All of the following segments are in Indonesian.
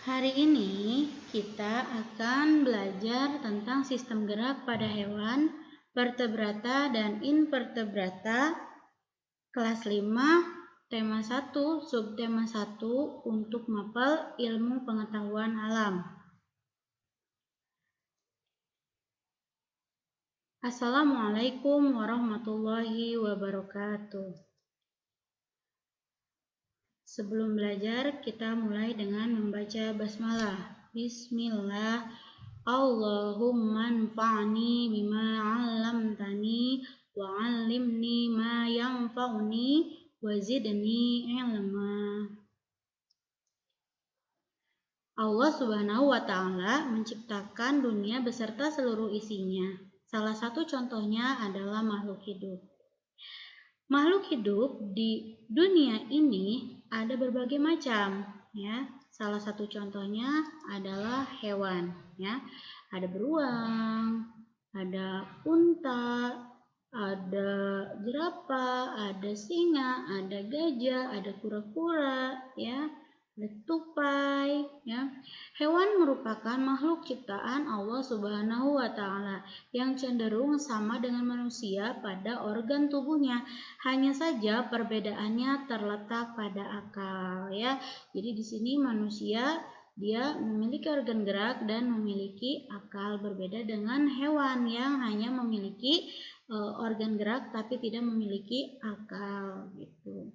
Hari ini kita akan belajar tentang sistem gerak pada hewan, vertebrata dan invertebrata, kelas 5, tema 1, subtema 1 untuk mapel ilmu pengetahuan alam. Assalamualaikum warahmatullahi wabarakatuh. Sebelum belajar, kita mulai dengan membaca basmalah. Bismillah. Allahumma anfa'ni bima 'allamtani wa 'allimni ma yanfa'uni wa zidni ilma. Allah Subhanahu wa Ta'ala menciptakan dunia beserta seluruh isinya. Salah satu contohnya adalah makhluk hidup. Makhluk hidup di dunia ini ada berbagai macam, ya. Salah satu contohnya adalah hewan, ya. Ada beruang, ada unta, ada jerapah, ada singa, ada gajah, ada kura-kura, ya. Ada tupai, ya. Hewan merupakan makhluk ciptaan Allah Subhanahu wa Ta'ala yang cenderung sama dengan manusia pada organ tubuhnya. Hanya saja perbedaannya terletak pada akal, ya. Jadi di sini manusia dia memiliki organ gerak dan memiliki akal, berbeda dengan hewan yang hanya memiliki organ gerak tapi tidak memiliki akal, gitu.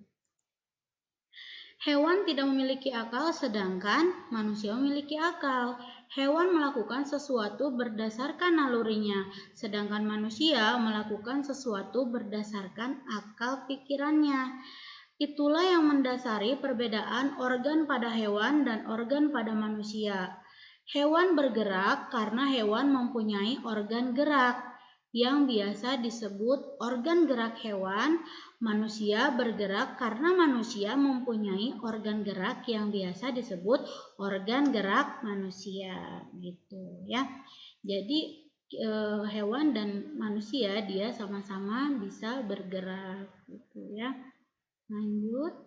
Hewan tidak memiliki akal sedangkan manusia memiliki akal. Hewan melakukan sesuatu berdasarkan nalurinya, sedangkan manusia melakukan sesuatu berdasarkan akal pikirannya. Itulah yang mendasari perbedaan organ pada hewan dan organ pada manusia. Hewan bergerak karena hewan mempunyai organ gerak yang biasa disebut organ gerak hewan. Manusia bergerak karena manusia mempunyai organ gerak yang biasa disebut organ gerak manusia, gitu ya. Jadi hewan dan manusia dia sama-sama bisa bergerak, gitu ya. Lanjut.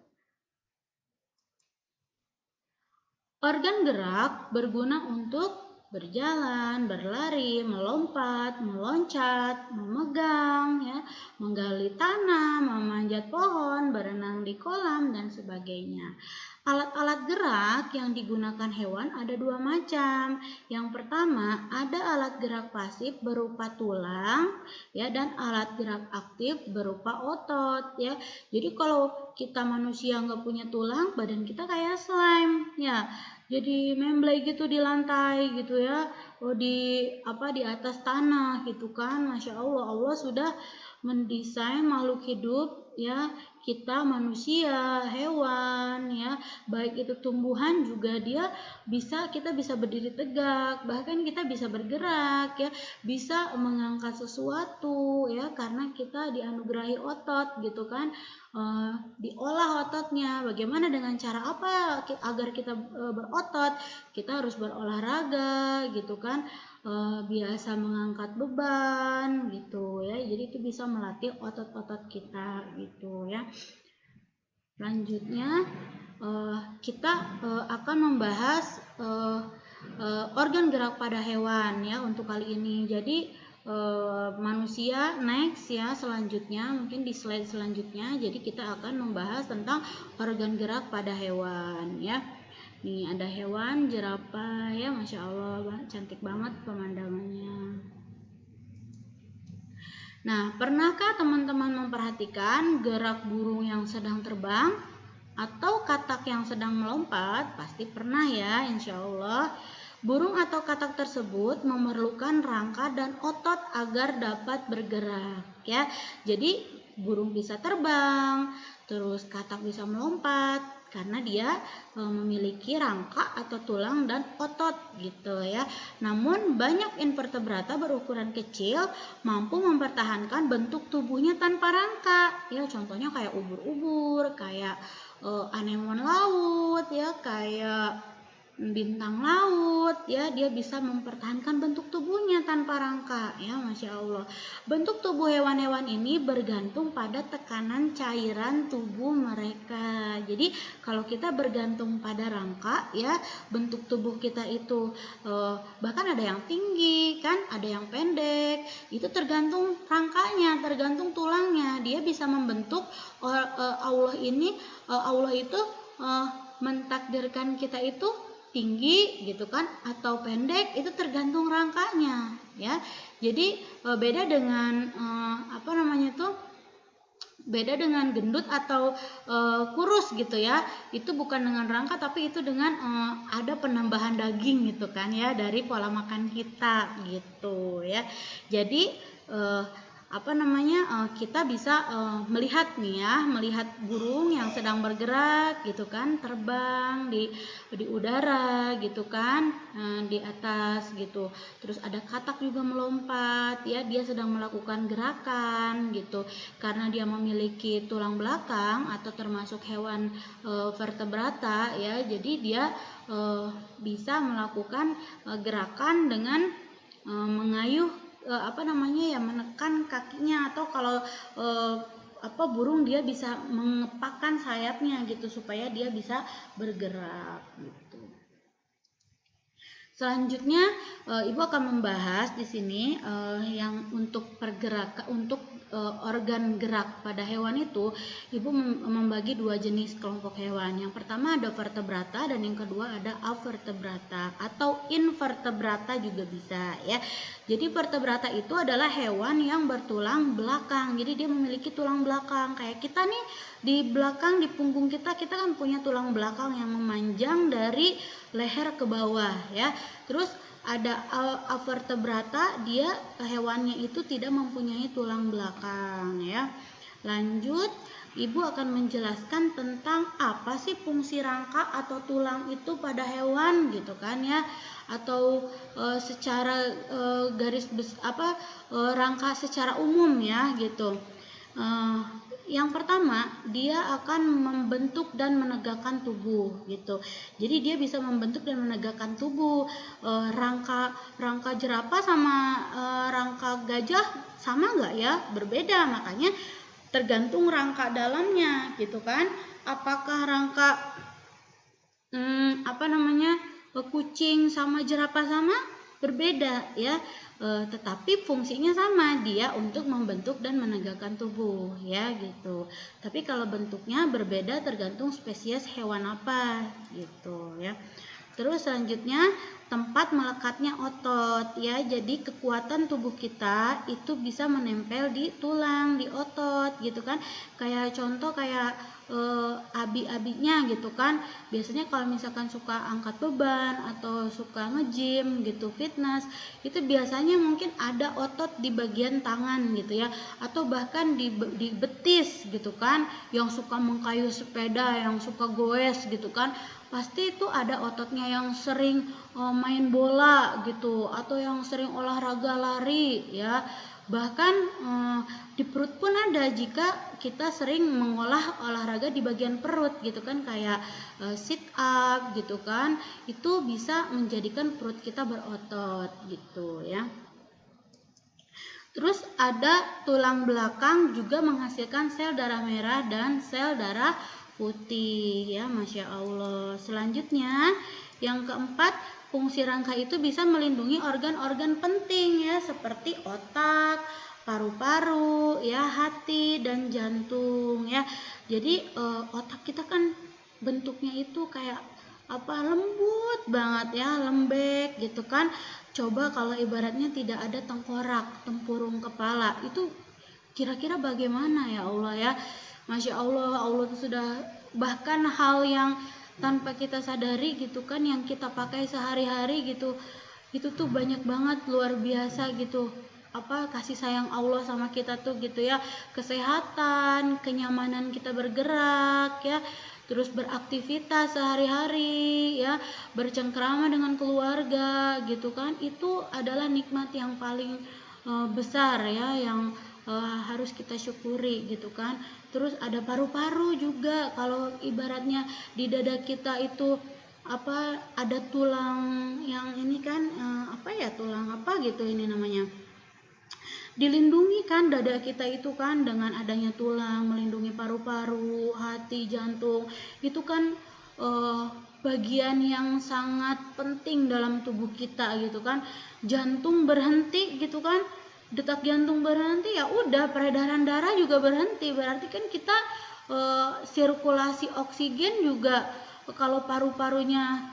Organ gerak berguna untuk berjalan, berlari, melompat, meloncat, memegang, ya, menggali tanah, memanjat pohon, berenang di kolam, dan sebagainya. Alat-alat gerak yang digunakan hewan ada dua macam. Yang pertama, ada alat gerak pasif berupa tulang, ya, dan alat gerak aktif berupa otot, ya. Jadi kalau kita manusia nggak punya tulang, badan kita kayak slime, ya. Jadi membleh gitu di lantai gitu ya, di atas tanah gitu kan. Masya Allah, Allah sudah mendesain makhluk hidup, ya, kita manusia, hewan, ya, baik itu tumbuhan juga kita bisa berdiri tegak, bahkan kita bisa bergerak, ya, bisa mengangkat sesuatu, ya, karena kita dianugerahi otot gitu kan. Diolah ototnya. Bagaimana dengan cara apa agar kita berotot? Kita harus berolahraga gitu kan, biasa mengangkat beban gitu ya. Jadi itu bisa melatih otot-otot kita gitu ya. Selanjutnya kita akan membahas organ gerak pada hewan ya untuk kali ini. Jadi manusia next ya, selanjutnya mungkin di slide selanjutnya. Jadi kita akan membahas tentang organ gerak pada hewan ya. Nih ada hewan jerapah ya, Masya Allah cantik banget pemandangannya. Nah, pernahkah teman-teman memperhatikan gerak burung yang sedang terbang atau katak yang sedang melompat? Pasti pernah ya, insya Allah. Burung atau katak tersebut memerlukan rangka dan otot agar dapat bergerak ya. Jadi burung bisa terbang, terus katak bisa melompat karena dia memiliki rangka atau tulang dan otot gitu ya. Namun banyak invertebrata berukuran kecil mampu mempertahankan bentuk tubuhnya tanpa rangka ya. Contohnya kayak ubur-ubur, kayak anemon laut ya, kayak bintang laut ya, dia bisa mempertahankan bentuk tubuhnya tanpa rangka ya, Masya Allah. Bentuk tubuh hewan-hewan ini bergantung pada tekanan cairan tubuh mereka. Jadi kalau kita bergantung pada rangka ya, bentuk tubuh kita itu bahkan ada yang tinggi kan, ada yang pendek, itu tergantung rangkanya, tergantung tulangnya. Dia bisa membentuk Allah itu mentakdirkan kita itu tinggi gitu kan atau pendek, itu tergantung rangkanya ya. Jadi beda dengan beda dengan gendut atau kurus gitu ya, itu bukan dengan rangka tapi itu dengan ada penambahan daging gitu kan ya dari pola makan kita gitu ya. Jadi kita bisa melihat nih ya, melihat burung yang sedang bergerak gitu kan, terbang di udara gitu kan, di atas gitu. Terus ada katak juga melompat ya, dia sedang melakukan gerakan gitu. Karena dia memiliki tulang belakang atau termasuk hewan vertebrata ya, jadi dia bisa melakukan gerakan dengan mengayuh menekan kakinya, atau kalau burung dia bisa mengepakkan sayapnya gitu supaya dia bisa bergerak gitu. Selanjutnya Ibu akan membahas di sini yang untuk pergerakan, untuk organ gerak pada hewan itu Ibu membagi dua jenis kelompok hewan. Yang pertama ada vertebrata dan yang kedua ada avertebrata atau invertebrata juga bisa ya. Jadi vertebrata itu adalah hewan yang bertulang belakang. Jadi dia memiliki tulang belakang. Kayak kita nih di belakang, di punggung kita kan punya tulang belakang yang memanjang dari leher ke bawah ya. Terus ada avertebrata, dia hewannya itu tidak mempunyai tulang belakang ya. Lanjut, Ibu akan menjelaskan tentang apa sih fungsi rangka atau tulang itu pada hewan gitu kan ya, atau secara rangka secara umum ya gitu. Yang pertama, dia akan membentuk dan menegakkan tubuh gitu. Jadi dia bisa membentuk dan menegakkan tubuh. Rangka jerapah sama rangka gajah sama nggak ya? Berbeda, makanya tergantung rangka dalamnya gitu kan. Apakah rangka kucing sama jerapah sama? Berbeda ya. Tetapi fungsinya sama, dia untuk membentuk dan menegakkan tubuh ya gitu. Tapi kalau bentuknya berbeda tergantung spesies hewan apa gitu ya. Terus selanjutnya tempat melekatnya otot ya. Jadi kekuatan tubuh kita itu bisa menempel di tulang, di otot gitu kan. Kayak contoh kayak abi-abinya gitu kan. Biasanya kalau misalkan suka angkat beban atau suka nge-gym gitu, fitness, itu biasanya mungkin ada otot di bagian tangan gitu ya, atau bahkan di betis gitu kan, yang suka mengkayu sepeda, yang suka goes gitu kan, pasti itu ada ototnya, yang sering main bola gitu atau yang sering olahraga lari ya. Bahkan di perut pun ada jika kita sering mengolah olahraga di bagian perut gitu kan, kayak sit up gitu kan, itu bisa menjadikan perut kita berotot gitu ya. Terus ada tulang belakang juga menghasilkan sel darah merah dan sel darah putih ya, Masya Allah. Selanjutnya yang keempat, fungsi rangka itu bisa melindungi organ-organ penting ya, seperti otak, paru-paru ya, hati dan jantung ya. Jadi otak kita kan bentuknya itu kayak lembut banget ya, lembek gitu kan. Coba kalau ibaratnya tidak ada tengkorak, tempurung kepala, itu kira-kira bagaimana ya Allah ya. Masya Allah, Allah itu sudah, bahkan hal yang tanpa kita sadari gitu kan, yang kita pakai sehari-hari gitu, itu tuh banyak banget, luar biasa gitu kasih sayang Allah sama kita tuh gitu ya. Kesehatan, kenyamanan kita bergerak ya, terus beraktivitas sehari-hari ya, bercengkrama dengan keluarga gitu kan, itu adalah nikmat yang paling besar ya, yang harus kita syukuri gitu kan. Terus ada paru-paru juga, kalau ibaratnya di dada kita itu apa ada tulang yang ini kan apa ya, tulang apa gitu ini namanya, dilindungi kan dada kita itu kan dengan adanya tulang, melindungi paru-paru, hati, jantung. Itu kan eh, bagian yang sangat penting dalam tubuh kita gitu kan. Jantung berhenti gitu kan, detak jantung berhenti, ya udah peredaran darah juga berhenti. Berarti kan kita sirkulasi oksigen juga, kalau paru-parunya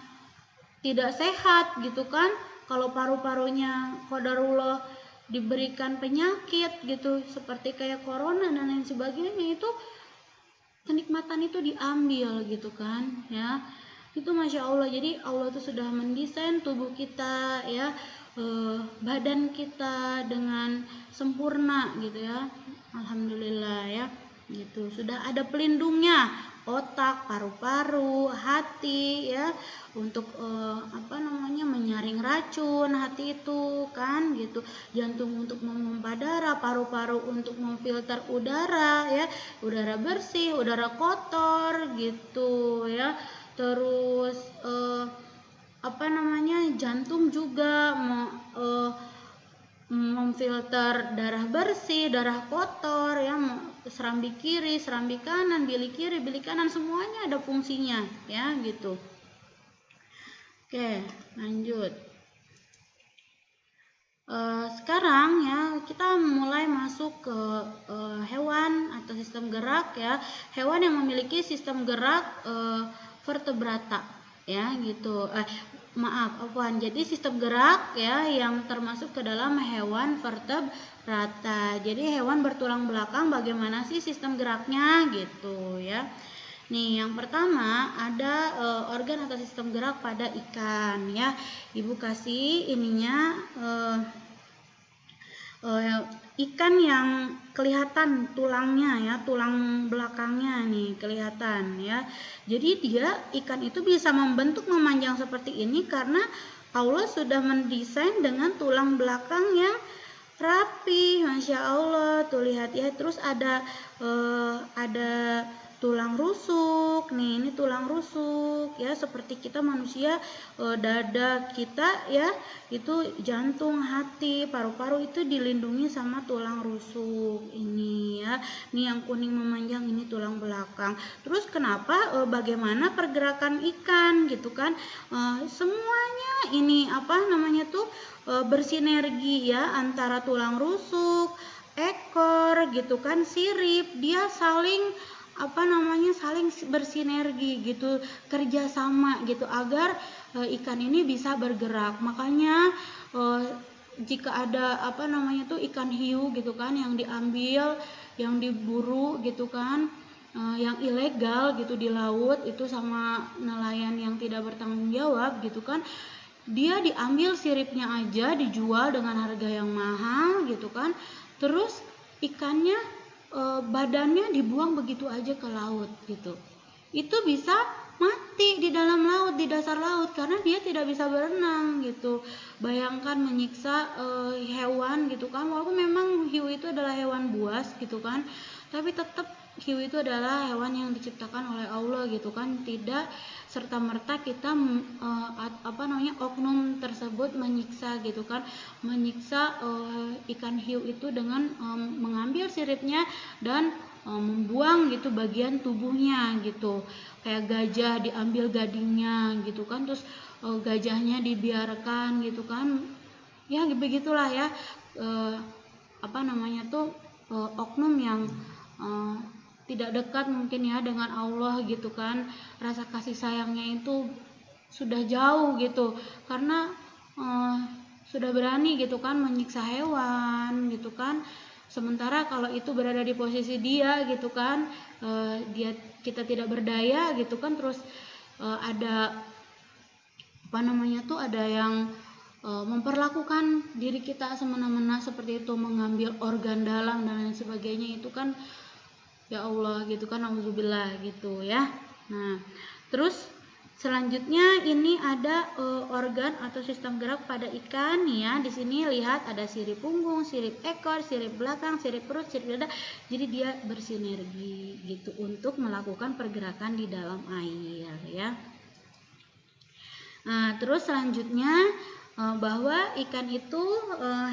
tidak sehat gitu kan, kalau paru-parunya qadarullah diberikan penyakit gitu seperti kayak corona dan lain sebagainya, itu kenikmatan itu diambil gitu kan ya. Itu Masya Allah, jadi Allah itu sudah mendesain tubuh kita ya, badan kita dengan sempurna gitu ya, Alhamdulillah ya, gitu sudah ada pelindungnya, otak, paru-paru, hati ya, untuk apa namanya, menyaring racun hati itu kan gitu, jantung untuk memompa darah, paru-paru untuk memfilter udara ya, udara bersih, udara kotor gitu ya. Terus apa namanya, jantung juga memfilter darah bersih, darah kotor ya, serambi kiri, serambi kanan, bilik kiri, bilik kanan, semuanya ada fungsinya ya gitu. Oke, lanjut. Sekarang ya kita mulai masuk ke hewan atau sistem gerak ya, hewan yang memiliki sistem gerak vertebrata ya gitu. Maaf, afwan. Jadi sistem gerak ya yang termasuk ke dalam hewan vertebrata. Jadi hewan bertulang belakang, bagaimana sih sistem geraknya gitu ya. Nih, yang pertama ada organ atau sistem gerak pada ikan ya. Ibu kasih ininya ikan yang kelihatan tulangnya ya, tulang belakangnya nih kelihatan ya. Jadi dia, ikan itu bisa membentuk memanjang seperti ini karena Allah sudah mendesain dengan tulang belakang yang rapi, Masya Allah. Tuh lihat ya, terus ada tulang rusuk nih, ini tulang rusuk ya, seperti kita manusia, dada kita ya, itu jantung, hati, paru-paru itu dilindungi sama tulang rusuk ini ya. Ini yang kuning memanjang, ini tulang belakang. Terus kenapa, bagaimana pergerakan ikan gitu kan, semuanya ini apa namanya tuh bersinergi ya, antara tulang rusuk, ekor gitu kan, sirip, dia saling apa namanya, saling bersinergi gitu, kerjasama gitu agar ikan ini bisa bergerak. Makanya jika ada apa namanya tuh ikan hiu gitu kan yang diambil, yang diburu gitu kan, yang ilegal gitu di laut itu sama nelayan yang tidak bertanggung jawab gitu kan, dia diambil siripnya aja dijual dengan harga yang mahal gitu kan, terus ikannya badannya dibuang begitu aja ke laut gitu. Itu bisa mati di dalam laut, di dasar laut, karena dia tidak bisa berenang gitu. Bayangkan menyiksa hewan gitu kan, walaupun memang hiu itu adalah hewan buas gitu kan, tapi tetap hiu itu adalah hewan yang diciptakan oleh Allah gitu kan. Tidak serta-merta kita apa namanya, oknum tersebut menyiksa gitu kan, menyiksa ikan hiu itu dengan mengambil siripnya dan membuang gitu bagian tubuhnya gitu. Kayak gajah diambil gadingnya gitu kan, terus gajahnya dibiarkan gitu kan. Ya begitulah ya, apa namanya tuh, oknum yang tidak dekat mungkin ya dengan Allah gitu kan. Rasa kasih sayangnya itu sudah jauh gitu, karena sudah berani gitu kan menyiksa hewan gitu kan. Sementara kalau itu berada di posisi dia gitu kan, kita tidak berdaya gitu kan, terus ada apa namanya tuh, ada yang memperlakukan diri kita semena-mena seperti itu, mengambil organ dalam dan lain sebagainya, itu kan ya Allah gitu kan, auzubillah gitu ya. Nah, terus selanjutnya ini ada organ atau sistem gerak pada ikan nih ya. Di sini lihat ada sirip punggung, sirip ekor, sirip belakang, sirip perut, sirip dada. Jadi dia bersinergi gitu untuk melakukan pergerakan di dalam air ya. Nah, terus selanjutnya bahwa ikan itu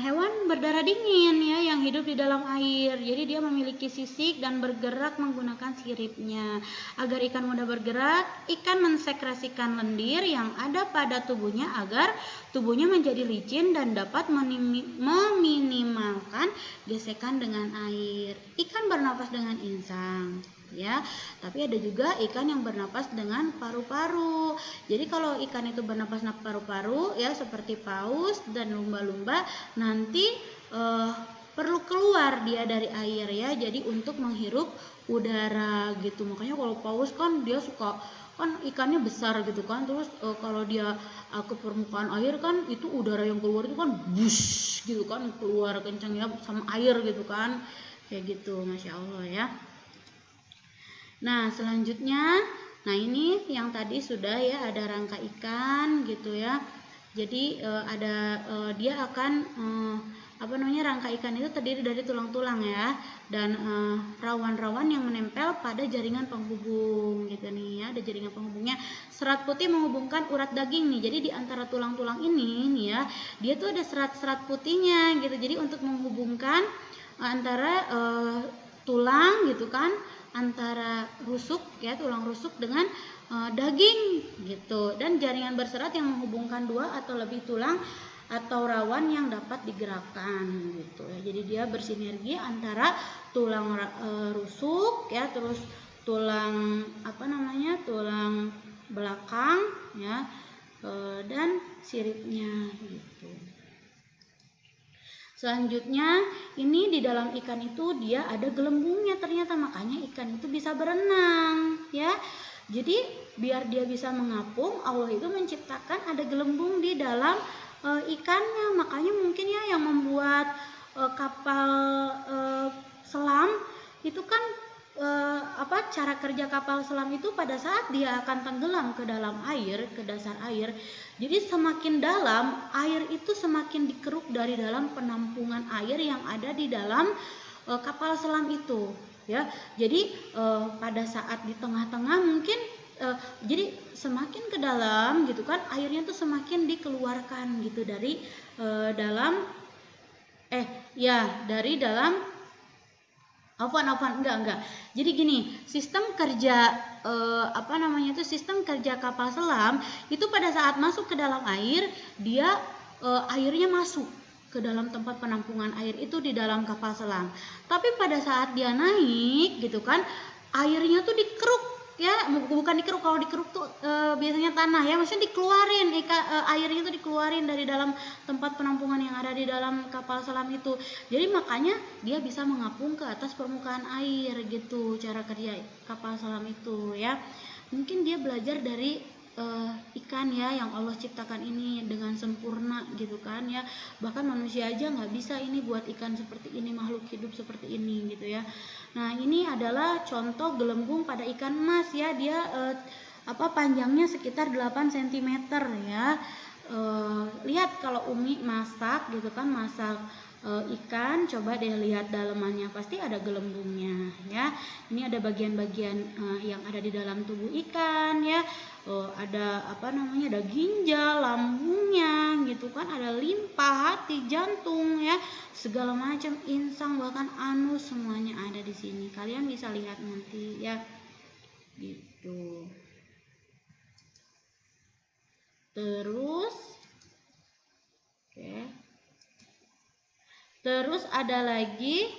hewan berdarah dingin ya yang hidup di dalam air. Jadi dia memiliki sisik dan bergerak menggunakan siripnya. Agar ikan mudah bergerak, ikan mensekresikan lendir yang ada pada tubuhnya agar tubuhnya menjadi licin dan dapat meminimalkan gesekan dengan air. Ikan bernafas dengan insang. Ya, tapi ada juga ikan yang bernapas dengan paru-paru. Jadi kalau ikan itu bernapas paru-paru ya seperti paus dan lumba-lumba nanti perlu keluar dia dari air ya. Jadi untuk menghirup udara gitu. Makanya kalau paus kan dia suka kan ikannya besar gitu kan. Terus kalau dia ke permukaan air kan itu udara yang keluar itu kan bush gitu kan keluar kencang ya sama air gitu kan. Kayak gitu, Masya Allah ya. Nah, selanjutnya, nah ini yang tadi sudah ya ada rangka ikan gitu ya. Jadi dia akan rangka ikan itu terdiri dari tulang-tulang ya dan rawan-rawan yang menempel pada jaringan penghubung gitu nih ya. Ada jaringan penghubungnya. Serat putih menghubungkan urat daging nih. Jadi di antara tulang-tulang ini nih ya, dia tuh ada serat-serat putihnya gitu. Jadi untuk menghubungkan antara tulang gitu kan antara rusuk ya tulang rusuk dengan daging gitu dan jaringan berserat yang menghubungkan dua atau lebih tulang atau rawan yang dapat digerakkan gitu ya. Jadi dia bersinergi antara tulang rusuk ya terus tulang tulang belakang ya dan siripnya gitu. Selanjutnya ini di dalam ikan itu dia ada gelembungnya ternyata makanya ikan itu bisa berenang ya. Jadi biar dia bisa mengapung Allah itu menciptakan ada gelembung di dalam ikannya. Makanya mungkin ya yang membuat kapal selam itu kan cara kerja kapal selam itu pada saat dia akan tenggelam ke dalam air, ke dasar air. Jadi semakin dalam air itu semakin dikeruk dari dalam penampungan air yang ada di dalam kapal selam itu, ya. Jadi pada saat di tengah-tengah mungkin jadi semakin ke dalam gitu kan airnya tuh semakin dikeluarkan gitu dari dalam enggak. Jadi gini, sistem kerja sistem kerja kapal selam itu pada saat masuk ke dalam air, dia airnya masuk ke dalam tempat penampungan air itu di dalam kapal selam. Tapi pada saat dia naik gitu kan, airnya tuh dikeruk ya, bukan dikeruk. Kalau dikeruk tuh biasanya tanah ya, maksudnya dikeluarin airnya itu dikeluarin dari dalam tempat penampungan yang ada di dalam kapal selam itu. Jadi makanya dia bisa mengapung ke atas permukaan air gitu cara kerja kapal selam itu ya. Mungkin dia belajar dari ikan ya yang Allah ciptakan ini dengan sempurna gitu kan ya. Bahkan manusia aja nggak bisa ini buat ikan seperti ini, makhluk hidup seperti ini gitu ya. Nah, ini adalah contoh gelembung pada ikan emas ya. Dia panjangnya sekitar 8 cm ya. Lihat kalau Umi masak gitu kan, masak ikan, coba deh lihat dalamannya, pasti ada gelembungnya ya. Ini ada bagian-bagian yang ada di dalam tubuh ikan ya. Ada ada ginjal, lambungnya gitu kan, ada limpa, hati, jantung ya, segala macam, insang bahkan anus semuanya ada di sini. Kalian bisa lihat nanti ya. Gitu. Terus Terus ada lagi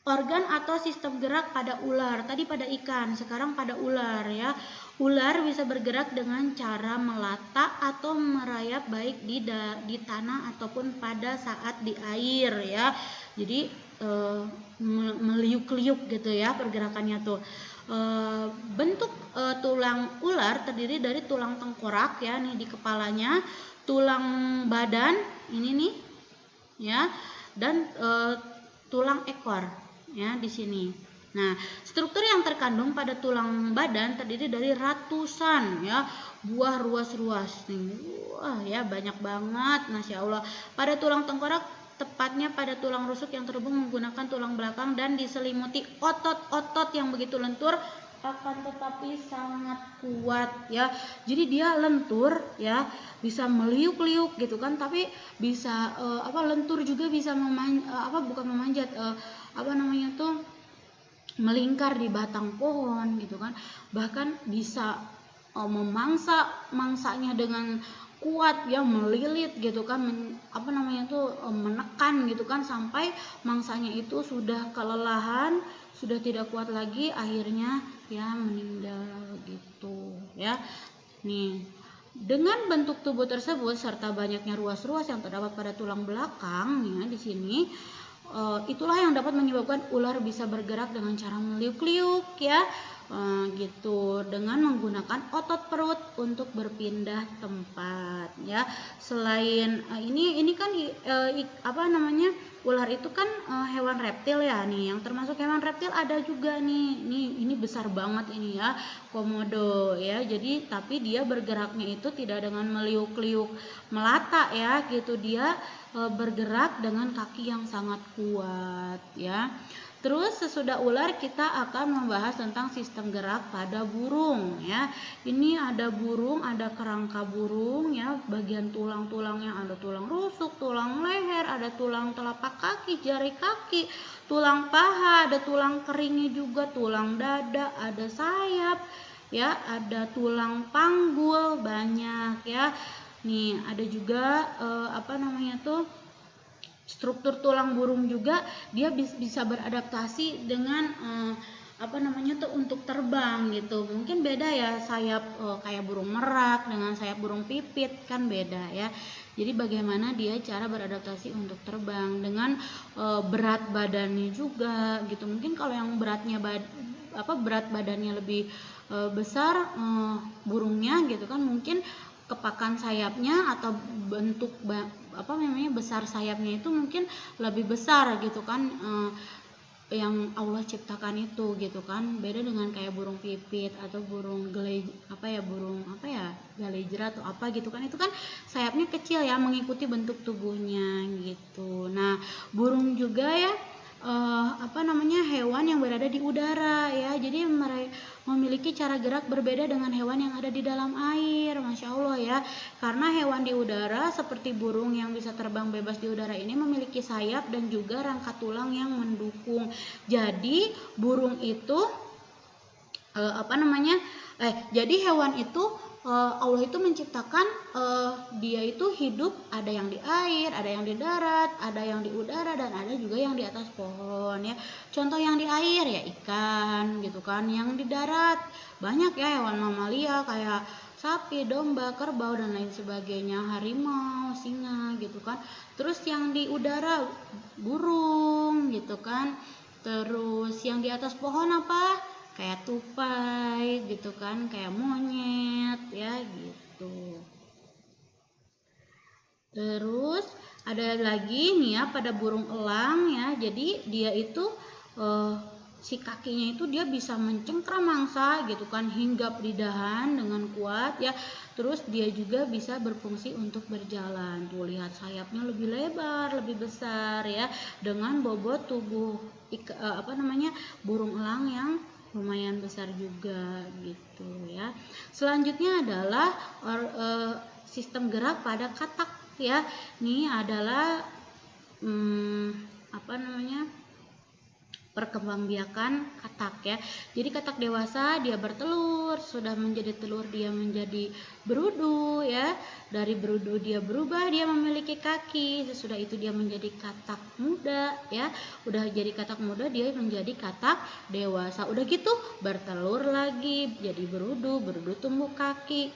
organ atau sistem gerak pada ular. Tadi pada ikan, sekarang pada ular ya. Ular bisa bergerak dengan cara melata atau merayap baik di tanah ataupun pada saat di air ya. Jadi meliuk-liuk gitu ya pergerakannya tuh. Bentuk tulang ular terdiri dari tulang tengkorak ya nih di kepalanya, tulang badan ini nih ya, dan tulang ekor ya di sini. Nah, struktur yang terkandung pada tulang badan terdiri dari ratusan ya buah ruas-ruas nih. Wah ya banyak banget, Masya Allah. Pada tulang tengkorak, tepatnya pada tulang rusuk yang terhubung menggunakan tulang belakang dan diselimuti otot-otot yang begitu lentur akan tetapi sangat kuat ya. Jadi dia lentur ya, bisa meliuk-liuk gitu kan, tapi bisa lentur juga bisa bukan memanjat, melingkar di batang pohon gitu kan. Bahkan bisa mangsanya dengan kuat ya, melilit gitu kan, menekan gitu kan, sampai mangsanya itu sudah kelelahan, sudah tidak kuat lagi, akhirnya ya meninggal gitu ya. Nih, dengan bentuk tubuh tersebut serta banyaknya ruas-ruas yang terdapat pada tulang belakang ya di sini, itulah yang dapat menyebabkan ular bisa bergerak dengan cara meliuk-liuk ya, gitu, dengan menggunakan otot perut untuk berpindah tempat ya. Selain ini kan ular itu kan hewan reptil ya nih, yang termasuk hewan reptil ada juga nih, ini besar banget ini ya, komodo ya. Jadi tapi dia bergeraknya itu tidak dengan meliuk-liuk melata ya gitu, dia bergerak dengan kaki yang sangat kuat ya. Terus sesudah ular kita akan membahas tentang sistem gerak pada burung ya. Ini ada burung, ada kerangka burung ya, bagian tulang-tulangnya ada tulang rusuk, tulang leher, ada tulang telapak kaki, jari kaki, tulang paha, ada tulang keringnya juga, tulang dada, ada sayap ya, ada tulang panggul banyak ya. Nih ada juga struktur tulang burung juga, dia bisa beradaptasi dengan untuk terbang gitu. Mungkin beda ya, sayap kayak burung merak dengan sayap burung pipit kan beda ya. Jadi bagaimana dia cara beradaptasi untuk terbang dengan berat badannya juga gitu. Mungkin kalau yang berat badannya lebih besar burungnya gitu kan, mungkin kepakan sayapnya atau bentuk besar sayapnya itu mungkin lebih besar gitu kan, yang Allah ciptakan itu gitu kan. Beda dengan kayak burung pipit atau burung galejera atau apa gitu kan, itu kan sayapnya kecil ya, mengikuti bentuk tubuhnya gitu. Nah, burung juga ya hewan yang berada di udara ya. Jadi mereka memiliki cara gerak berbeda dengan hewan yang ada di dalam air, Masya Allah ya. Karena hewan di udara seperti burung yang bisa terbang bebas di udara ini memiliki sayap dan juga rangka tulang yang mendukung. Jadi burung itu jadi hewan itu Allah itu menciptakan dia itu hidup, ada yang di air, ada yang di darat, ada yang di udara, dan ada juga yang di atas pohon ya. Contoh yang di air ya ikan gitu kan, yang di darat banyak ya hewan mamalia kayak sapi, domba, kerbau dan lain sebagainya, harimau, singa gitu kan. Terus yang di udara burung gitu kan. Terus yang di atas pohon apa? Kayak tupai gitu kan, kayak monyet ya gitu. Terus ada lagi nih ya pada burung elang ya. Jadi dia itu si kakinya itu dia bisa mencengkram mangsa gitu kan, hinggap di dahan dengan kuat ya. Terus dia juga bisa berfungsi untuk berjalan. Tuh lihat sayapnya lebih lebar, lebih besar ya, dengan bobot tubuh burung elang yang lumayan besar juga gitu ya. Selanjutnya adalah sistem gerak pada katak ya. Ini adalah perkembangbiakan katak ya. Jadi katak dewasa dia bertelur, sudah menjadi telur dia menjadi berudu ya. Dari berudu dia berubah, dia memiliki kaki. Sesudah itu dia menjadi katak muda ya. Udah jadi katak muda dia menjadi katak dewasa. Udah gitu bertelur lagi, jadi berudu, berudu tumbuh kaki.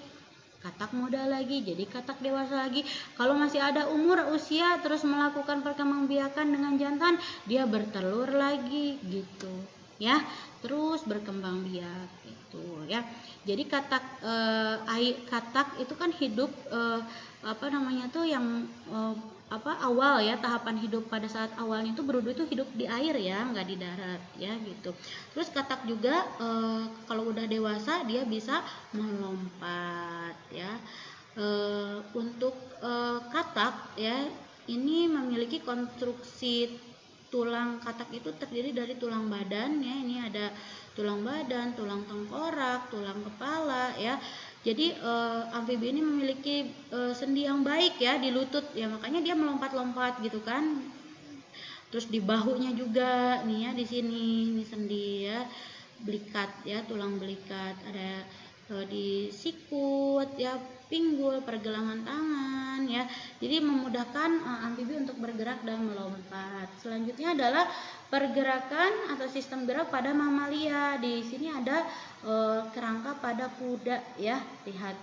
Katak muda lagi, jadi katak dewasa lagi. Kalau masih ada umur usia terus melakukan perkembangbiakan dengan jantan, dia bertelur lagi gitu ya. Terus berkembang biak gitu ya. Jadi katak itu kan hidup awal ya, tahapan hidup pada saat awalnya itu berudu itu hidup di air ya, nggak di darat ya gitu. Terus katak juga kalau udah dewasa dia bisa melompat ya. Untuk katak ya, ini memiliki konstruksi tulang katak itu terdiri dari tulang badan ya. Ini ada tulang badan, tulang tengkorak, tulang kepala ya. Jadi amfibi ini memiliki sendi yang baik ya di lutut ya, makanya dia melompat-lompat gitu kan. Terus di bahunya juga nih ya, di sini ini sendi ya, belikat ya, tulang belikat, ada di sikut ya, pinggul, pergelangan tangan ya. Jadi memudahkan amfibi untuk bergerak dan melompat. Selanjutnya adalah pergerakan atau sistem gerak pada mamalia. Di sini ada kerangka pada kuda ya, lihat.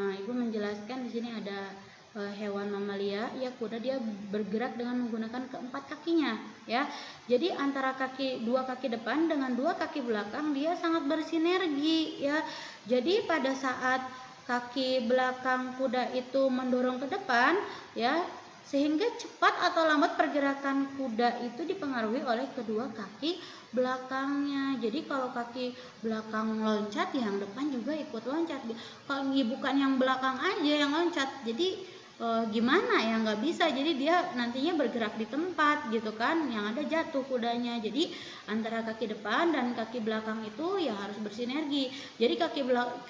Nah, Ibu menjelaskan di sini ada hewan mamalia ya, kuda, dia bergerak dengan menggunakan keempat kakinya ya. Jadi antara dua kaki depan dengan dua kaki belakang dia sangat bersinergi ya. Jadi pada saat kaki belakang kuda itu mendorong ke depan ya, sehingga cepat atau lambat pergerakan kuda itu dipengaruhi oleh kedua kaki belakangnya. Jadi kalau kaki belakang loncat, yang depan juga ikut loncat. Kalau bukan yang belakang aja yang loncat, jadi gimana ya, nggak bisa. Jadi dia nantinya bergerak di tempat gitu kan, yang ada jatuh kudanya. Jadi antara kaki depan dan kaki belakang itu ya harus bersinergi. Jadi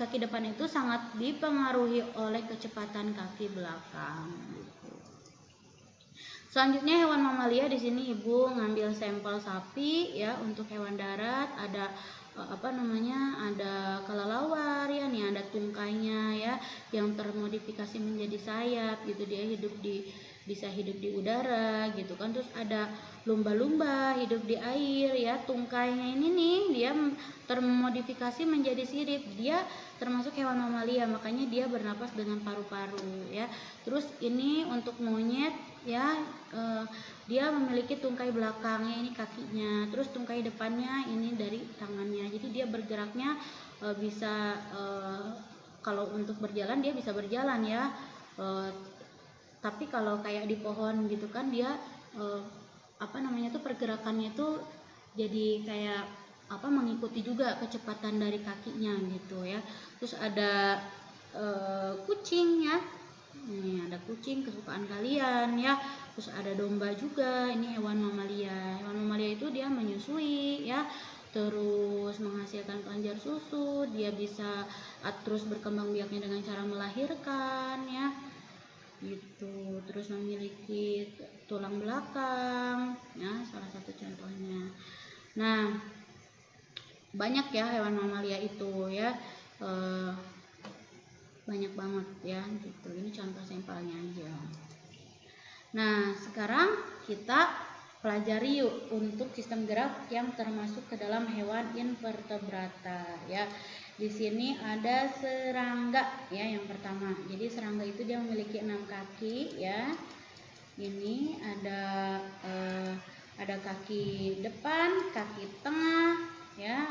kaki depan itu sangat dipengaruhi oleh kecepatan kaki belakang gitu. Selanjutnya hewan mamalia, di sini Ibu ngambil sampel sapi ya. Untuk hewan darat ada ada kelelawar ya, nih ada tungkainya ya, yang termodifikasi menjadi sayap gitu. Dia bisa hidup di udara gitu kan. Terus ada lumba-lumba hidup di air ya. Tungkainya ini nih dia termodifikasi menjadi sirip. Dia termasuk hewan mamalia, makanya dia bernapas dengan paru-paru ya. Terus ini untuk monyet ya, dia memiliki tungkai belakangnya, ini kakinya. Terus tungkai depannya ini dari tangannya. Jadi dia bergeraknya bisa kalau untuk berjalan dia bisa berjalan ya. Tapi kalau kayak di pohon gitu kan, dia pergerakannya tuh jadi kayak mengikuti juga kecepatan dari kakinya gitu ya. Terus ada kucing ya. Nih ada kucing kesukaan kalian ya. Terus ada domba juga, ini hewan mamalia. Hewan mamalia itu dia menyusui ya, terus menghasilkan kelenjar susu, dia bisa terus berkembang biaknya dengan cara melahirkan ya gitu. Terus memiliki tulang belakang ya, salah satu contohnya. Nah, banyak ya hewan mamalia itu ya, banyak banget ya gitu. Ini contoh sampelnya aja. Nah, sekarang kita pelajari yuk untuk sistem gerak yang termasuk ke dalam hewan invertebrata ya. Di sini ada serangga ya, yang pertama. Jadi serangga itu dia memiliki 6 kaki ya. Ini ada kaki depan, kaki tengah ya,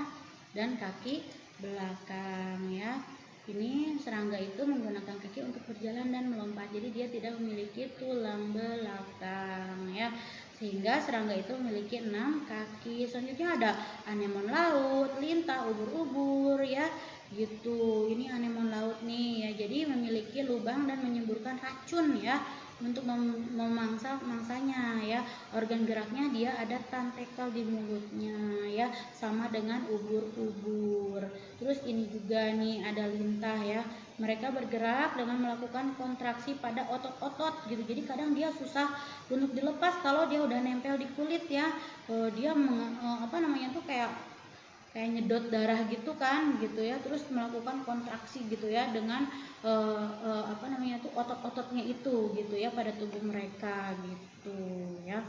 dan kaki belakang ya. Ini serangga itu menggunakan kaki untuk berjalan dan melompat. Jadi dia tidak memiliki tulang belakang ya. Sehingga serangga itu memiliki 6 kaki. Selanjutnya ada anemon laut, lintah, ubur-ubur ya. Gitu. Ini anemon laut nih ya. Jadi memiliki lubang dan menyemburkan racun ya untuk memangsa mangsanya ya. Organ geraknya dia ada tentakel di mulutnya ya, sama dengan ubur-ubur. Terus ini juga nih ada lintah ya. Mereka bergerak dengan melakukan kontraksi pada otot-otot gitu. Jadi kadang dia susah untuk dilepas kalau dia udah nempel di kulit ya. Dia kayak nyedot darah gitu kan gitu ya. Terus melakukan kontraksi gitu ya dengan otot-ototnya itu gitu ya pada tubuh mereka gitu ya.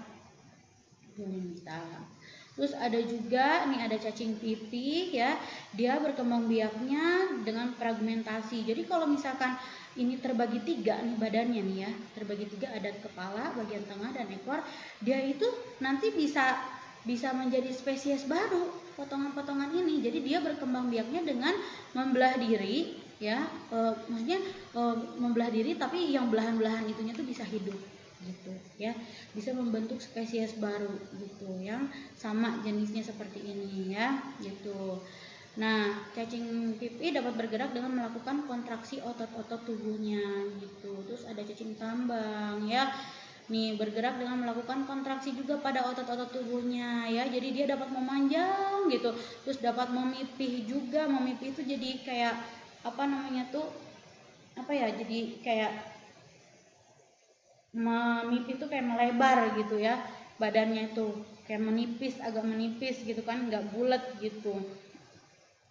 Lintah. Terus ada juga nih ada cacing pipih ya. Dia berkembang biaknya dengan fragmentasi. Jadi kalau misalkan ini terbagi 3 nih badannya nih ya. Terbagi 3, ada kepala, bagian tengah, dan ekor. Dia itu nanti bisa menjadi spesies baru potongan-potongan ini. Jadi dia berkembang biaknya dengan membelah diri ya. Maksudnya membelah diri tapi yang belahan-belahan itunya tuh bisa hidup gitu ya, bisa membentuk spesies baru gitu yang sama jenisnya seperti ini ya gitu. Nah, cacing pipih dapat bergerak dengan melakukan kontraksi otot-otot tubuhnya gitu. Terus ada cacing tambang ya. nih bergerak dengan melakukan kontraksi juga pada otot-otot tubuhnya ya. Jadi dia dapat memanjang gitu, terus dapat memipih juga. Memipih itu jadi kayak apa namanya tuh, apa ya, jadi kayak memipih itu kayak melebar gitu ya, badannya itu kayak menipis, agak menipis gitu kan, nggak bulat gitu,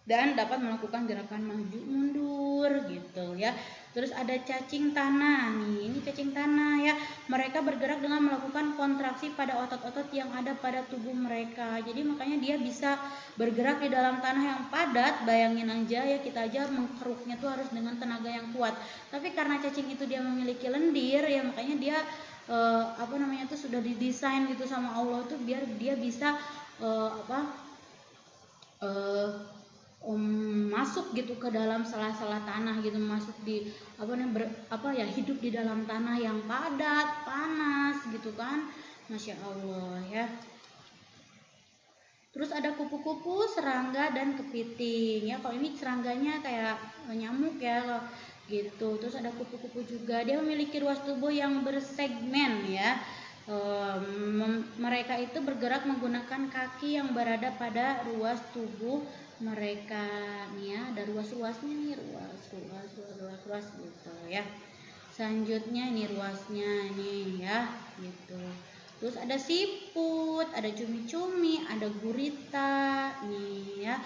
dan dapat melakukan gerakan maju mundur gitu ya. Terus ada cacing tanah nih, ini cacing tanah ya. Mereka bergerak dengan melakukan kontraksi pada otot-otot yang ada pada tubuh mereka. Jadi makanya dia bisa bergerak di dalam tanah yang padat. Bayangin aja ya, kita aja mengkeruknya tuh harus dengan tenaga yang kuat. Tapi karena cacing itu dia memiliki lendir ya, makanya dia apa namanya tuh sudah didesain gitu sama Allah tuh biar dia bisa masuk gitu ke dalam sela-sela tanah gitu, masuk di hidup di dalam tanah yang padat, panas gitu kan. Masya Allah ya. Terus ada kupu-kupu, serangga, dan kepiting ya. Kalau ini serangganya kayak nyamuk ya gitu. Terus ada kupu-kupu juga, dia memiliki ruas tubuh yang bersegmen ya. Mereka itu bergerak menggunakan kaki yang berada pada ruas tubuh mereka nih ya. Ada ruas-ruasnya nih, ruas gitu ya. Selanjutnya ini ruasnya nih ya gitu. Terus ada siput, ada cumi-cumi, ada gurita nih ya.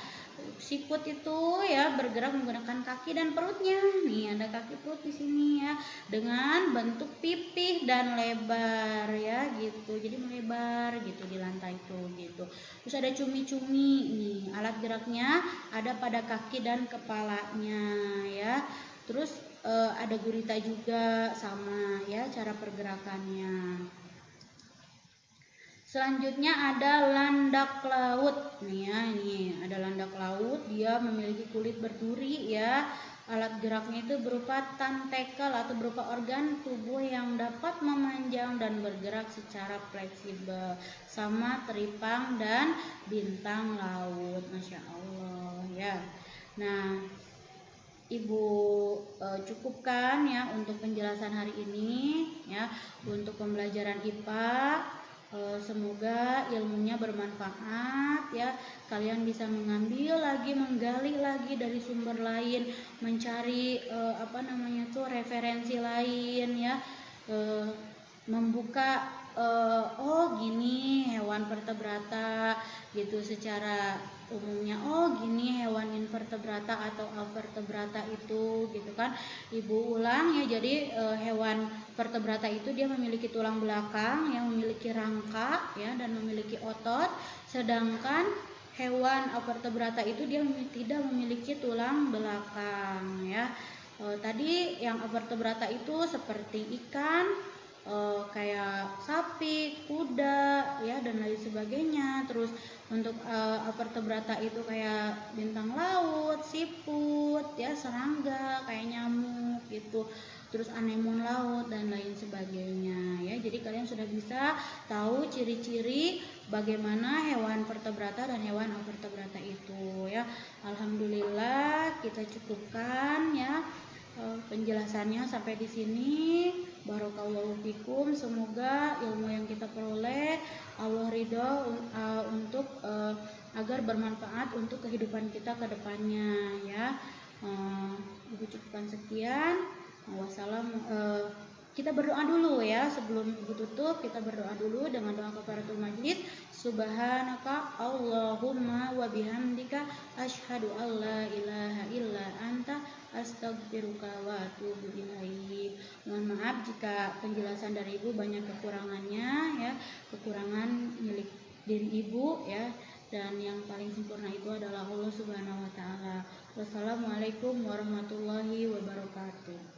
Siput itu ya bergerak menggunakan kaki dan perutnya. Nih ada kaki perut di sini ya, dengan bentuk pipih dan lebar ya gitu. Jadi melebar gitu di lantai itu gitu. Terus ada cumi-cumi nih, alat geraknya ada pada kaki dan kepalanya ya. Terus ada gurita juga sama ya cara pergerakannya. Selanjutnya ada landak laut nih ya, ini ada landak laut, dia memiliki kulit berduri ya. Alat geraknya itu berupa tentakel atau berupa organ tubuh yang dapat memanjang dan bergerak secara fleksibel, sama teripang dan bintang laut. Masya Allah ya. Nah, Ibu cukupkan ya untuk penjelasan hari ini ya, untuk pembelajaran IPA. Semoga ilmunya bermanfaat ya. Kalian bisa mengambil lagi, menggali lagi dari sumber lain, mencari referensi lain ya. Membuka oh gini hewan vertebrata gitu secara umumnya, oh gini hewan invertebrata atau avertebrata itu gitu kan. Ibu ulang ya, jadi hewan vertebrata itu dia memiliki tulang belakang yang memiliki rangka ya dan memiliki otot, sedangkan hewan avertebrata itu dia tidak memiliki tulang belakang ya. Tadi yang avertebrata itu seperti ikan, kayak sapi, kuda ya dan lain sebagainya. Terus untuk avertebrata itu kayak bintang laut, siput ya, serangga, kayak nyamuk gitu. Terus anemon laut dan lain sebagainya ya. Jadi kalian sudah bisa tahu ciri-ciri bagaimana hewan vertebrata dan hewan avertebrata itu ya. Alhamdulillah kita cukupkan ya penjelasannya sampai di sini. Barakallahu fikum. Semoga ilmu yang kita peroleh Allah ridho untuk agar bermanfaat untuk kehidupan kita ke depannya ya. Ibu cukupkan sekian. Wassalam. Kita berdoa dulu ya sebelum ibu tutup. Kita berdoa dulu dengan doa kafaratul majlis. Subhanaka Allahumma wa bihamdika asyhadu an la ilaha illa anta astaghfiruka wa atubu ilaik. Mohon maaf jika penjelasan dari ibu banyak kekurangannya ya, kekurangan milik diri ibu ya, dan yang paling sempurna itu adalah Allah Subhanahu wa taala. Wassalamualaikum warahmatullahi wabarakatuh.